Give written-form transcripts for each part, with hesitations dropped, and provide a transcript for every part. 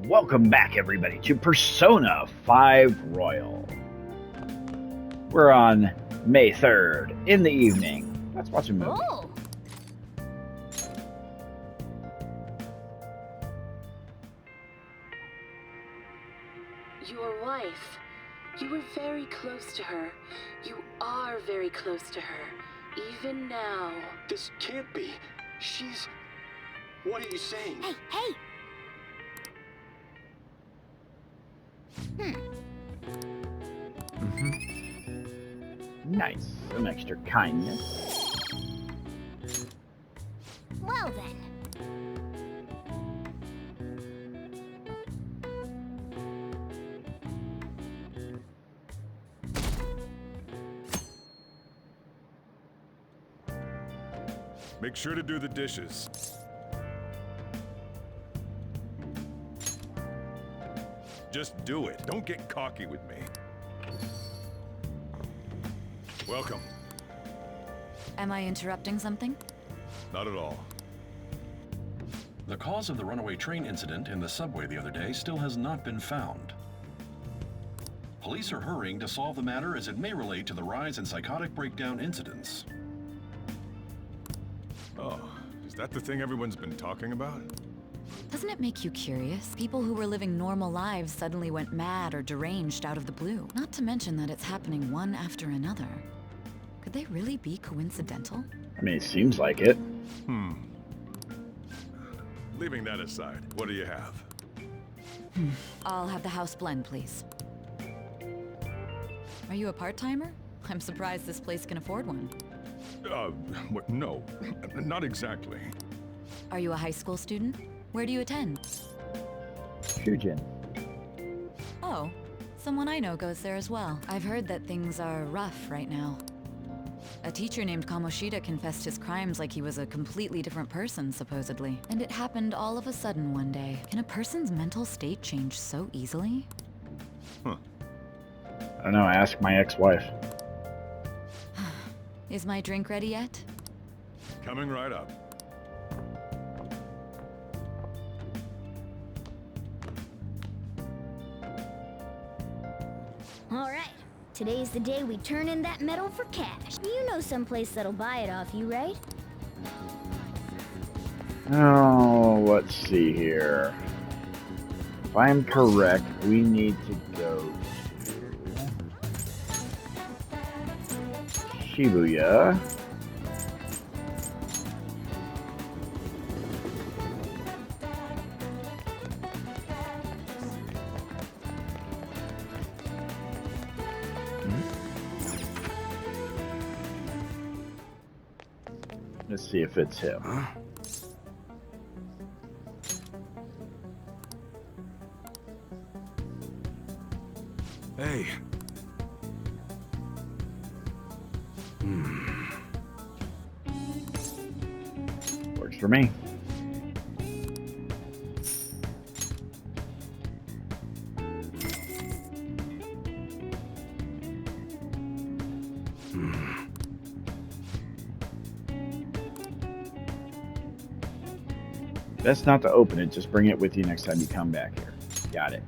Welcome back, everybody, to Persona 5 Royal. We're on May 3rd in the evening. Let's watch a movie. Oh. Your wife. You were very close to her. You are very close to her. Even now. This can't be. She's... What are you saying? Hey! Nice. Some extra kindness. Well then. Make sure to do the dishes. Just do it. Don't get cocky with me. Welcome. Am I interrupting something? Not at all. The cause of the runaway train incident in the subway the other day still has not been found. Police are hurrying to solve the matter as it may relate to the rise in psychotic breakdown incidents. Oh, is that the thing everyone's been talking about? Doesn't it make you curious? People who were living normal lives suddenly went mad or deranged out of the blue. Not to mention that it's happening one after another. Could they really be coincidental? I mean, it seems like it. Leaving that aside, what do you have? I'll have the house blend, please. Are you a part-timer? I'm surprised this place can afford one. What? No, not exactly. Are you a high school student? Where do you attend? Shujin. Oh, someone I know goes there as well. I've heard that things are rough right now. A teacher named Kamoshida confessed his crimes like he was a completely different person, supposedly. And it happened all of a sudden one day. Can a person's mental state change so easily? I don't know, ask my ex-wife. Is my drink ready yet? Coming right up. Alright. Today's the day we turn in that metal for cash. You know someplace that'll buy it off you, right? Oh, let's see here. If I'm correct, we need to go to Shibuya. Let's see if it's him. Hey. Works for me. Best not to open it, just bring it with you next time you come back here. Got it.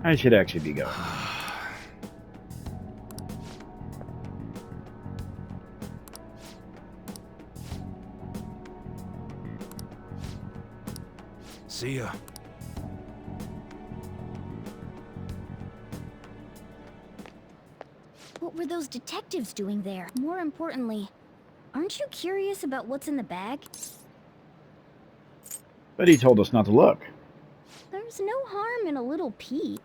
I should actually be going. See ya. What were those detectives doing there? More importantly, aren't you curious about what's in the bag? But he told us not to look. There's no harm in a little peek.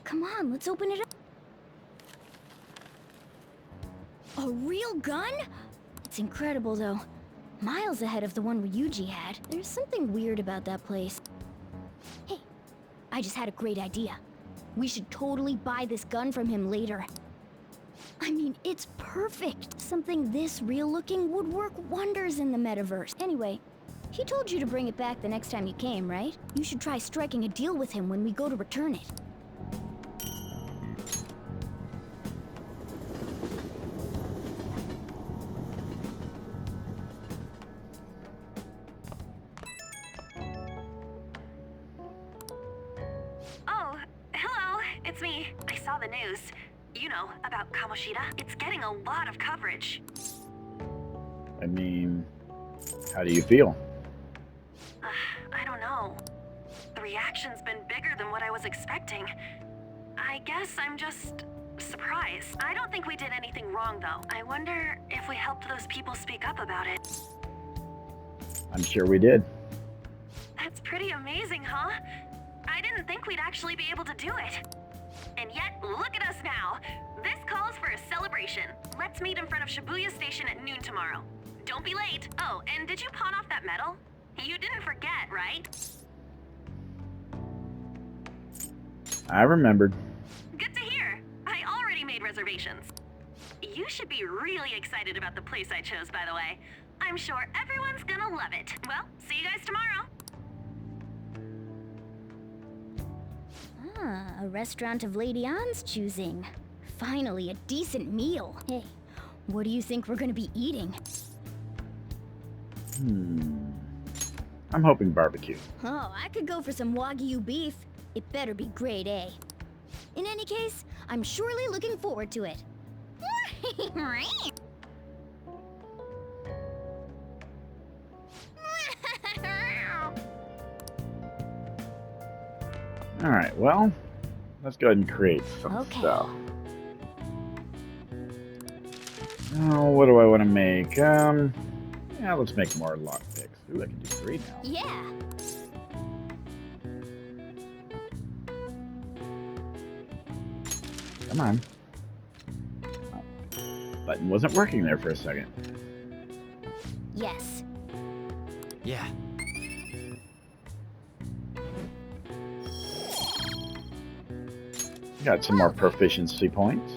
Come on, let's open it up. A real gun? It's incredible, though. Miles ahead of the one Ryuji had. There's something weird about that place. Hey, I just had a great idea. We should totally buy this gun from him later. I mean, it's perfect. Something this real-looking would work wonders in the metaverse. Anyway, he told you to bring it back the next time you came, right? You should try striking a deal with him when we go to return it. Oh, hello, it's me. I saw the news. You know, about Kamoshida. It's getting a lot of coverage. I mean, how do you feel? I don't know. The reaction's been bigger than what I was expecting. I guess I'm just surprised. I don't think we did anything wrong, though. I wonder if we helped those people speak up about it. I'm sure we did. That's pretty amazing, huh? I didn't think we'd actually be able to do it. And yet, look at us now. This calls for a celebration. Let's meet in front of Shibuya Station at noon tomorrow. Don't be late. Oh, and did you pawn off that medal? You didn't forget, right? I remembered. Good to hear. I already made reservations. You should be really excited about the place I chose, by the way. I'm sure everyone's gonna love it. Well, see you guys tomorrow. Ah, a restaurant of Lady Ann's choosing. Finally, a decent meal. Hey, what do you think we're gonna be eating? I'm hoping barbecue. Oh, I could go for some Wagyu beef. It better be grade A. In any case, I'm surely looking forward to it. Alright, well, let's go ahead and create some Okay. stuff. Oh, what do I want to make? Yeah, let's make more lockpicks. Ooh, I can do 3 now. Yeah. Come on. Oh, button wasn't working there for a second. Yes. Yeah. Got some more proficiency points.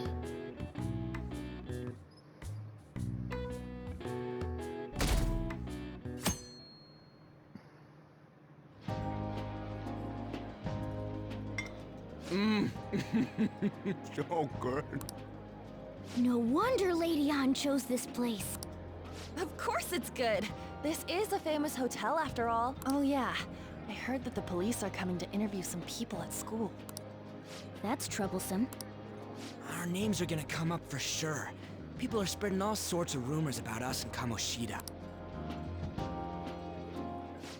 So good. No wonder Lady Ann chose this place. Of course it's good. This is a famous hotel after all. Oh yeah, I heard that the police are coming to interview some people at school. That's troublesome. Our names are gonna come up for sure. People are spreading all sorts of rumors about us and Kamoshida.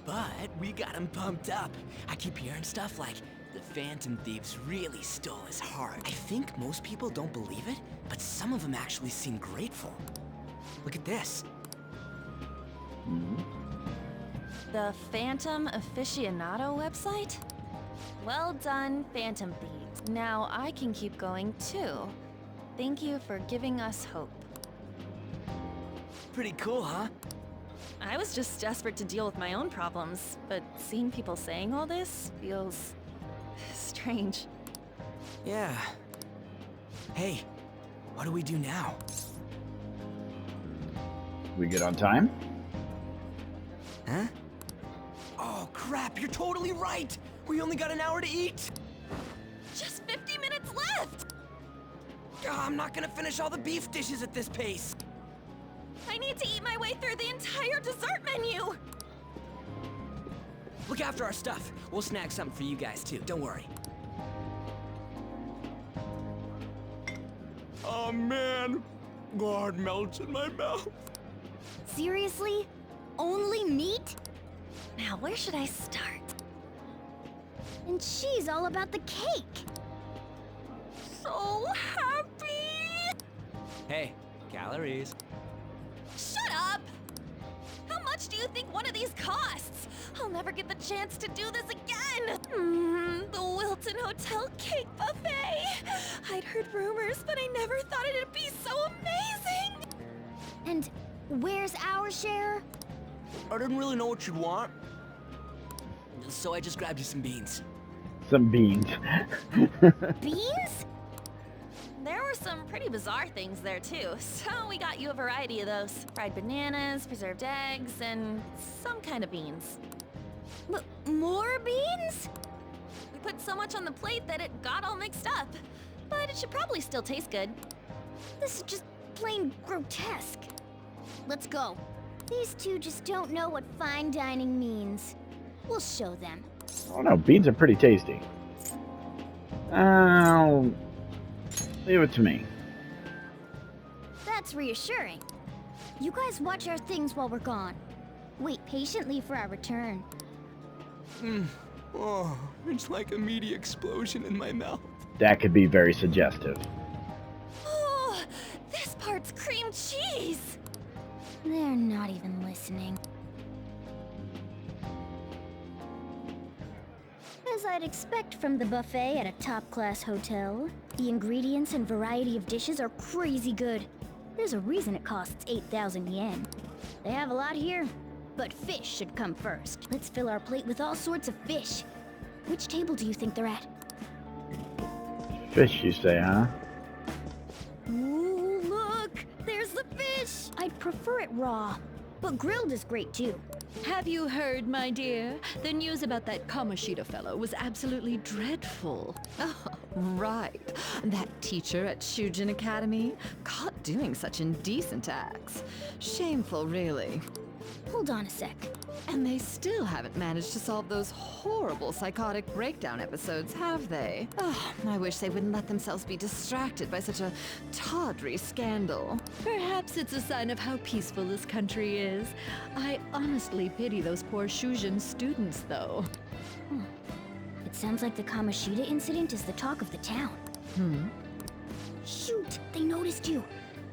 But we got him pumped up. I keep hearing stuff like, the Phantom Thieves really stole his heart. I think most people don't believe it, but some of them actually seem grateful. Look at this. The Phantom Aficionado website? Well done, Phantom Thieves. Now I can keep going too. Thank you for giving us hope. Pretty cool, huh? I was just desperate to deal with my own problems, but seeing people saying all this feels strange. Yeah. Hey, what do we do now? We get on time? Huh? Oh crap, you're totally right! We only got an hour to eat! Just 50 minutes left! I'm not gonna finish all the beef dishes at this pace! I need to eat my way through the entire dessert menu! Look after our stuff. We'll snag something for you guys too, don't worry. Oh man, God melts in my mouth. Seriously? Only meat? Now, where should I start? And she's all about the cake. So happy! Hey, calories. Shut up! How much much do you think one of these costs? I'll never get the chance to do this again. The Wilton Hotel Cake Buffet. I'd heard rumors, but I never thought it'd be so amazing. And where's our share? I didn't really know what you'd want, so I just grabbed you some beans. Some beans. Beans? There were some pretty bizarre things there too, so we got you a variety of those. Fried bananas, preserved eggs, and some kind of beans. More beans? We put so much on the plate that it got all mixed up. But it should probably still taste good. This is just plain grotesque. Let's go. These two just don't know what fine dining means. We'll show them. Oh no, beans are pretty tasty. Leave it to me. That's reassuring. You guys watch our things while we're gone. Wait patiently for our return. Oh, it's like a meaty explosion in my mouth. That could be very suggestive. Oh, this part's cream cheese. They're not even listening. As I'd expect from the buffet at a top-class hotel, the ingredients and variety of dishes are crazy good. There's a reason it costs 8,000 yen. They have a lot here, but fish should come first. Let's fill our plate with all sorts of fish. Which table do you think they're at? Fish, you say, huh? Ooh, look! There's the fish! I'd prefer it raw, but grilled is great too. Have you heard, my dear? The news about that Kamoshida fellow was absolutely dreadful. Oh, right. That teacher at Shujin Academy, caught doing such indecent acts. Shameful, really. Hold on a sec. And they still haven't managed to solve those horrible psychotic breakdown episodes, have they? Oh, I wish they wouldn't let themselves be distracted by such a tawdry scandal. Perhaps it's a sign of how peaceful this country is. I honestly pity those poor Shujin students, though. It sounds like the Kamoshida incident is the talk of the town. Shoot! They noticed you.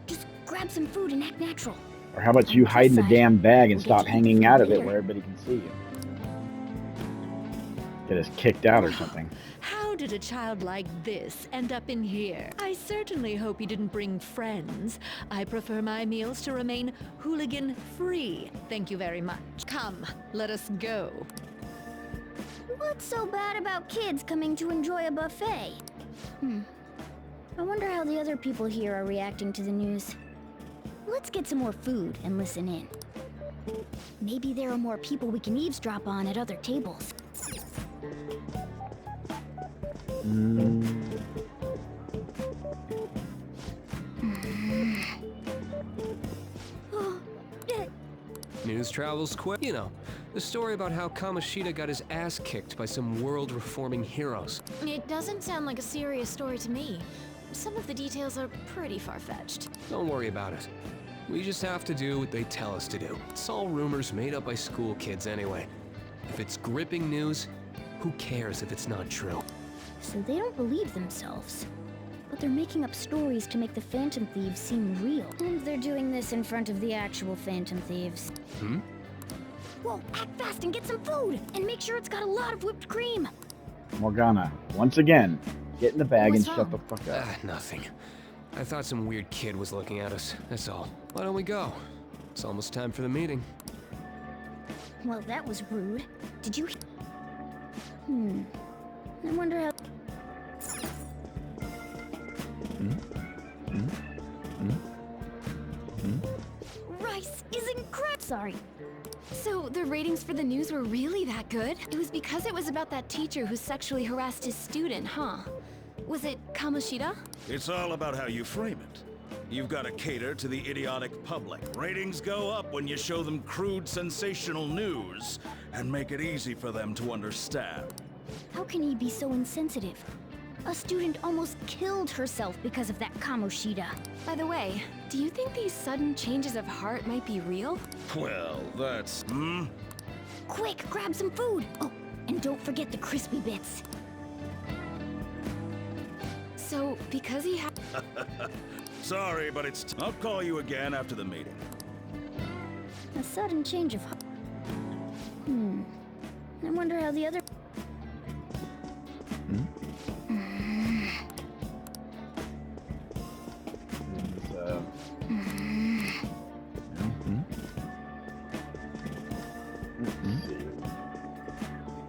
Just grab some food and act natural. Or how about you hide in the damn bag and We'll stop get you hanging out of it later. where everybody can see you? Get us kicked out or something. How did a child like this end up in here? I certainly hope he didn't bring friends. I prefer my meals to remain hooligan-free. Thank you very much. Come, let us go. What's so bad about kids coming to enjoy a buffet? I wonder how the other people here are reacting to the news. Let's get some more food and listen in. Maybe there are more people we can eavesdrop on at other tables. News travels quick. You know, the story about how Kamoshida got his ass kicked by some world-reforming heroes. It doesn't sound like a serious story to me. Some of the details are pretty far-fetched. Don't worry about it. We just have to do what they tell us to do. It's all rumors made up by school kids anyway. If it's gripping news, who cares if it's not true? So they don't believe themselves. But they're making up stories to make the Phantom Thieves seem real. And they're doing this in front of the actual Phantom Thieves. Whoa, act fast and get some food! And make sure it's got a lot of whipped cream! Morgana, once again, get in the bag What's and wrong? shut the fuck up. Nothing. I thought some weird kid was looking at us, that's all. Why don't we go? It's almost time for the meeting. Well, that was rude. Did you... I wonder how... Rice is incredible! Sorry. So the ratings for the news were really that good? It was because it was about that teacher who sexually harassed his student, huh? Was it Kamoshida? It's all about how you frame it. You've got to cater to the idiotic public. Ratings go up when you show them crude, sensational news and make it easy for them to understand. How can he be so insensitive? A student almost killed herself because of that Kamoshida. By the way, do you think these sudden changes of heart might be real? Well, that's... Quick, grab some food! Oh, and don't forget the crispy bits. So, because he had... Sorry, but it's... I'll call you again after the meeting. A sudden change of heart. I wonder how the other...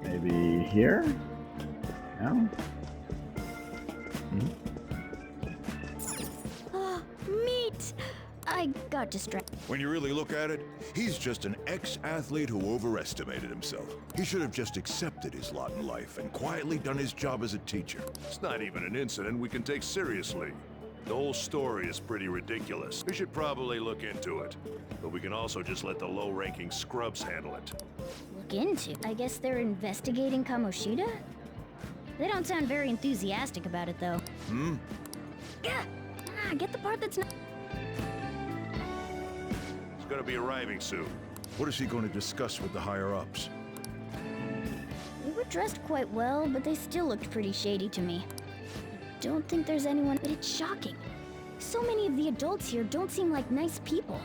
Maybe here? No? Oh, meat! I got distracted. When you really look at it, he's just an ex-athlete who overestimated himself. He should have just accepted his lot in life and quietly done his job as a teacher. It's not even an incident we can take seriously. The whole story is pretty ridiculous. We should probably look into it. But we can also just let the low-ranking scrubs handle it. Look into? I guess they're investigating Kamoshida? They don't sound very enthusiastic about it, though. Yeah! Get the part that's not... He's gonna be arriving soon. What is he going to discuss with the higher-ups? They were dressed quite well, but they still looked pretty shady to me. Don't think there's anyone, but it's shocking. So many of the adults here don't seem like nice people.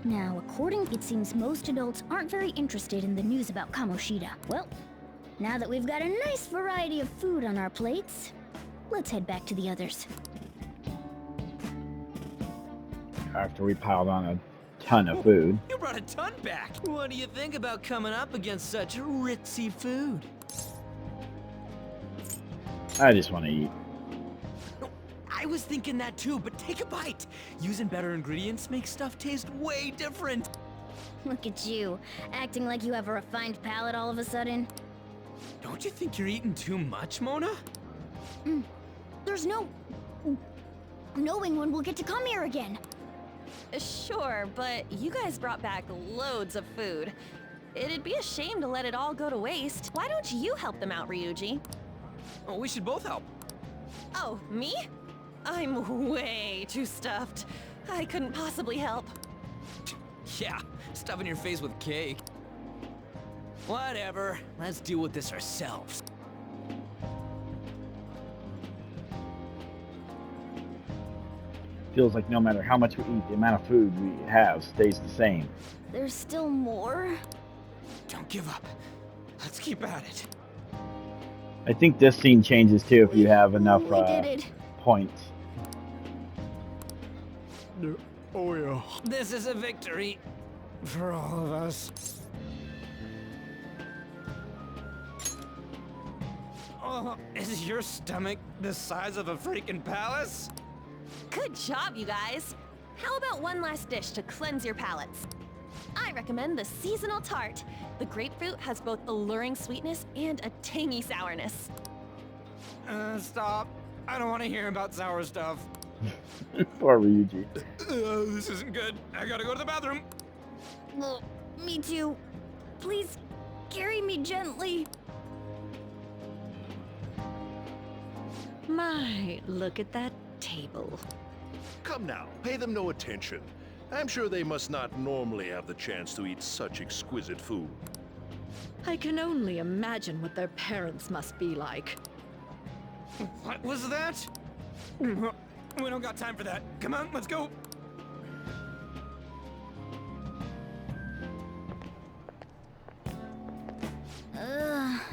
Now, it seems most adults aren't very interested in the news about Kamoshida. Well, now that we've got a nice variety of food on our plates, let's head back to the others. After we piled on a ton of food. You brought a ton back! What do you think about coming up against such ritzy food? I just want to eat. I was thinking that too, but take a bite. Using better ingredients makes stuff taste way different. Look at you, acting like you have a refined palate all of a sudden. Don't you think you're eating too much, Mona? There's no... knowing when we'll get to come here again. Sure, but you guys brought back loads of food. It'd be a shame to let it all go to waste. Why don't you help them out, Ryuji? Oh, we should both help. Oh, me? I'm way too stuffed. I couldn't possibly help. Yeah, stuffing your face with cake. Whatever, let's deal with this ourselves. Feels like no matter how much we eat, the amount of food we have stays the same. There's still more? Don't give up. Let's keep at it. I think this scene changes too if you have enough points. Oh yeah. This is a victory for all of us. Oh, is your stomach the size of a freaking palace? Good job, you guys. How about one last dish to cleanse your palates? I recommend the seasonal tart. The grapefruit has both alluring sweetness and a tangy sourness. Stop. I don't want to hear about sour stuff. Poor Ryuji. This isn't good. I gotta go to the bathroom. Well, me too. Please, carry me gently. My, look at that table. Come now, pay them no attention. I'm sure they must not normally have the chance to eat such exquisite food. I can only imagine what their parents must be like. What was that? We don't got time for that. Come on, let's go.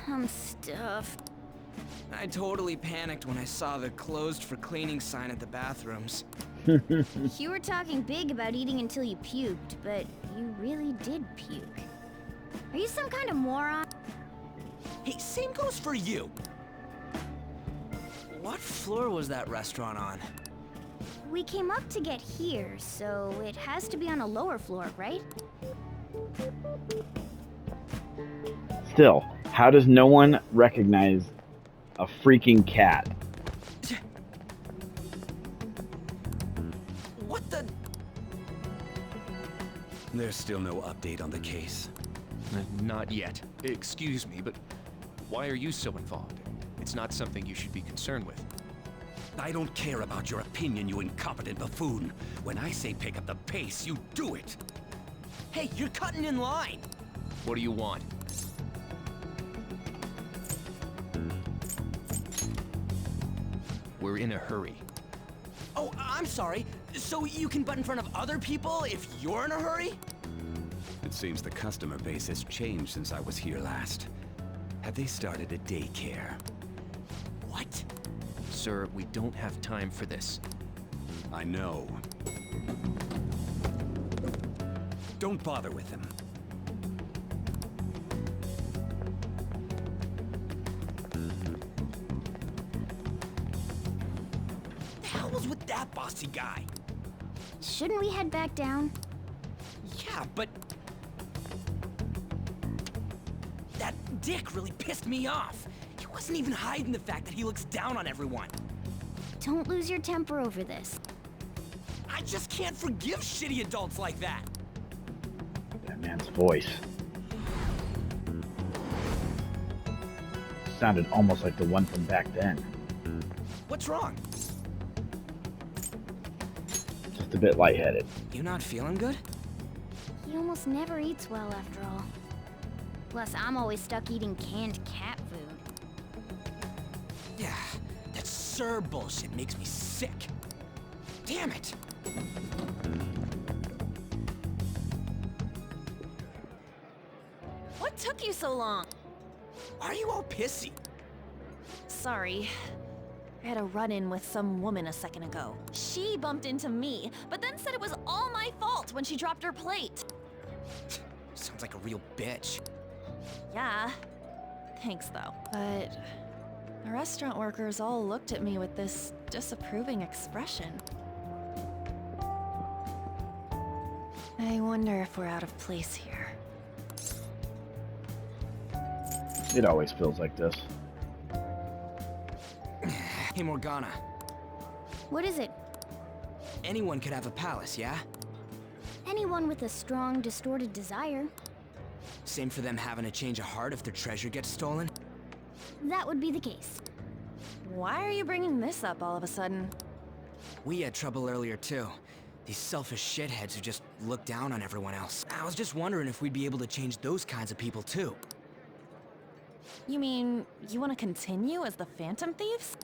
I'm stuffed. I totally panicked when I saw the closed for cleaning sign at the bathrooms. You were talking big about eating until you puked, but you really did puke. Are you some kind of moron? Hey, same goes for you. What floor was that restaurant on? We came up to get here, so it has to be on a lower floor, right? Still, how does no one recognize a freaking cat? What the? There's still no update on the case. Not yet. Excuse me, but why are you so involved? It's not something you should be concerned with. I don't care about your opinion, you incompetent buffoon. When I say pick up the pace, you do it. Hey, you're cutting in line. What do you want? We're in a hurry. Oh, I'm sorry. So you can butt in front of other people if you're in a hurry? It seems the customer base has changed since I was here last. Have they started a daycare? What? Sir, we don't have time for this. I know. Don't bother with him. The hell was with that bossy guy? Shouldn't we head back down? Yeah, but... that dick really pissed me off. He wasn't even hiding the fact that he looks down on everyone. Don't lose your temper over this. I just can't forgive shitty adults like that. That man's voice sounded almost like the one from back then. What's wrong? Just a bit lightheaded. You not feeling good? He almost never eats well after all. Plus, I'm always stuck eating canned cat food. Yeah, that Sir bullshit makes me sick. Damn it! What took you so long? Why are you all pissy? Sorry. I had a run-in with some woman a second ago. She bumped into me, but then said it was all my fault when she dropped her plate. Sounds like a real bitch. Yeah. Thanks, though. But the restaurant workers all looked at me with this disapproving expression. I wonder if we're out of place here. It always feels like this. Hey, Morgana. What is it? Anyone could have a palace, yeah? Anyone with a strong, distorted desire. Same for them having a change of heart if their treasure gets stolen? That would be the case. Why are you bringing this up all of a sudden? We had trouble earlier, too. These selfish shitheads who just look down on everyone else. I was just wondering if we'd be able to change those kinds of people, too. You mean, you want to continue as the Phantom Thieves?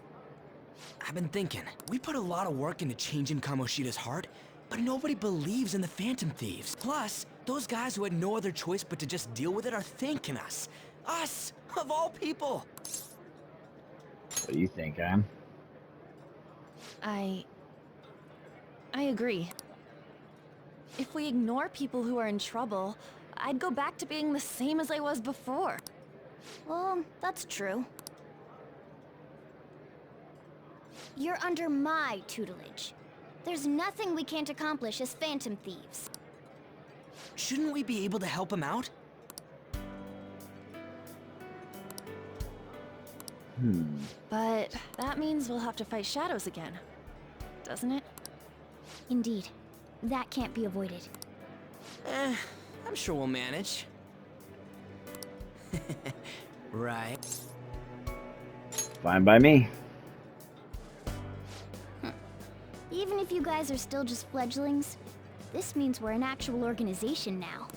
I've been thinking. We put a lot of work into changing Kamoshida's heart, but nobody believes in the Phantom Thieves. Plus, those guys who had no other choice but to just deal with it are thanking us. Us, of all people. What do you think, Anne? I agree. If we ignore people who are in trouble, I'd go back to being the same as I was before. Well, that's true. You're under my tutelage. There's nothing we can't accomplish as Phantom Thieves. Shouldn't we be able to help him out? But that means we'll have to fight shadows again, doesn't it? Indeed. That can't be avoided. I'm sure we'll manage. Right. Fine by me. Even if you guys are still just fledglings, this means we're an actual organization now.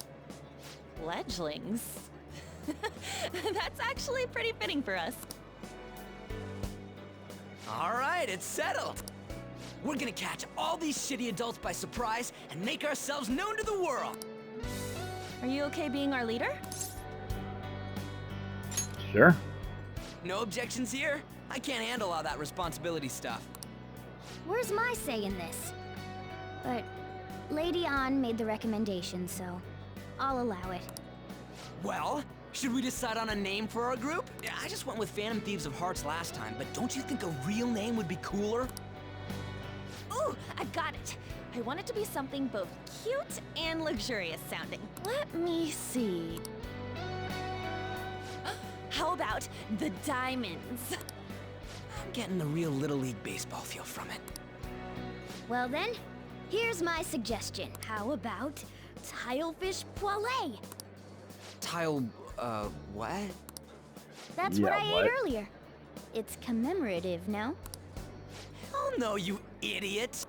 Fledglings? That's actually pretty fitting for us. All right, it's settled. We're gonna catch all these shitty adults by surprise and make ourselves known to the world. Are you okay being our leader? Sure. No objections here? I can't handle all that responsibility stuff. Where's my say in this? But Lady An made the recommendation, so I'll allow it. Well, should we decide on a name for our group? I just went with Phantom Thieves of Hearts last time, but don't you think a real name would be cooler? Ooh, I've got it. I want it to be something both cute and luxurious sounding. Let me see. How about the Diamonds? I'm getting a real Little League Baseball feel from it. Well then, here's my suggestion. How about Tilefish Poilé? What? That's what I ate earlier. It's commemorative, no? Oh no, you idiot!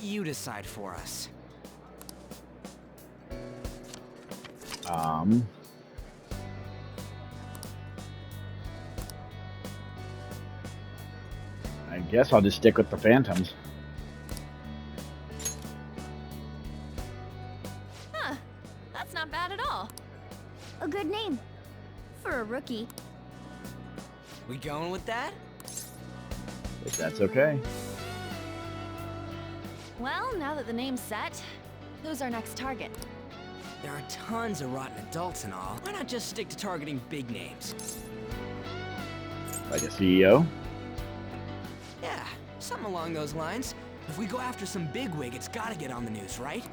You decide for us. I guess I'll just stick with the Phantoms. turkey. We going with that? If that's okay. Well, now that the name's set, who's our next target? There are tons of rotten adults and all. Why not just stick to targeting big names? Like a CEO? Yeah, something along those lines. If we go after some bigwig, it's gotta get on the news, right?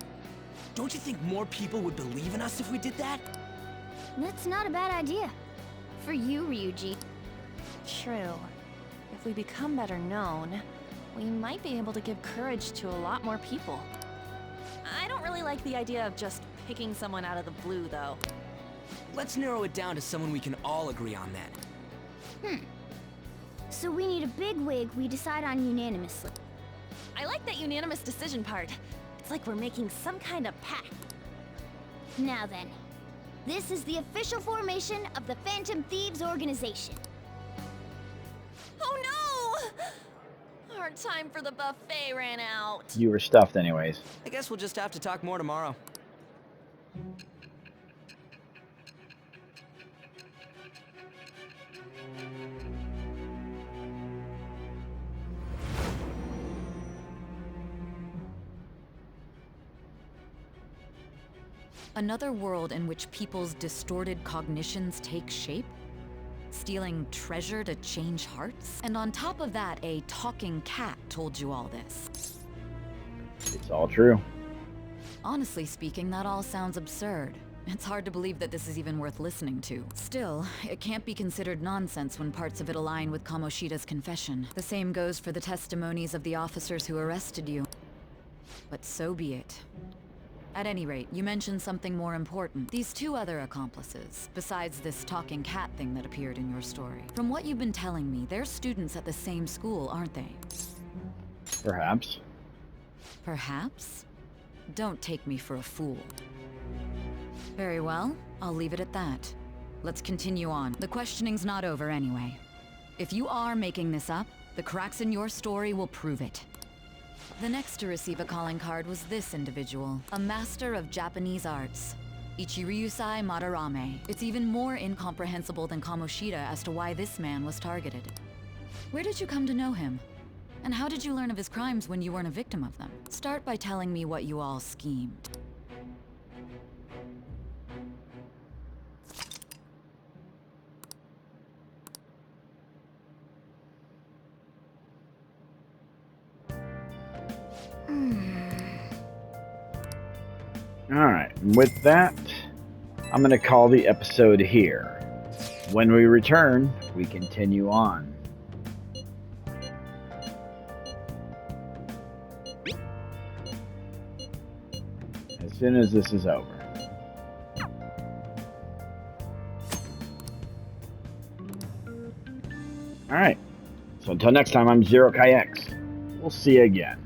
Don't you think more people would believe in us if we did that? That's not a bad idea. For you, Ryuji. True. If we become better known, we might be able to give courage to a lot more people. I don't really like the idea of just picking someone out of the blue, though. Let's narrow it down to someone we can all agree on then. So we need a big wig we decide on unanimously. I like that unanimous decision part. It's like we're making some kind of pact. Now then, this is the official formation of the Phantom Thieves organization. Oh no! Our time for the buffet ran out. You were stuffed anyways. I guess we'll just have to talk more tomorrow. Another world in which people's distorted cognitions take shape? Stealing treasure to change hearts? And on top of that, a talking cat told you all this. It's all true. Honestly speaking, that all sounds absurd. It's hard to believe that this is even worth listening to. Still, it can't be considered nonsense when parts of it align with Kamoshida's confession. The same goes for the testimonies of the officers who arrested you. But so be it. At any rate, you mentioned something more important. These two other accomplices, besides this talking cat thing that appeared in your story. From what you've been telling me, they're students at the same school, aren't they? Perhaps. Perhaps? Don't take me for a fool. Very well, I'll leave it at that. Let's continue on. The questioning's not over anyway. If you are making this up, the cracks in your story will prove it. The next to receive a calling card was this individual, a master of Japanese arts, Ichiryusai Madarame. It's even more incomprehensible than Kamoshida as to why this man was targeted. Where did you come to know him? And how did you learn of his crimes when you weren't a victim of them? Start by telling me what you all schemed. Alright, with that, I'm going to call the episode here. When we return, we continue on. As soon as this is over. Alright, so until next time, I'm Zero Kai X. We'll see you again.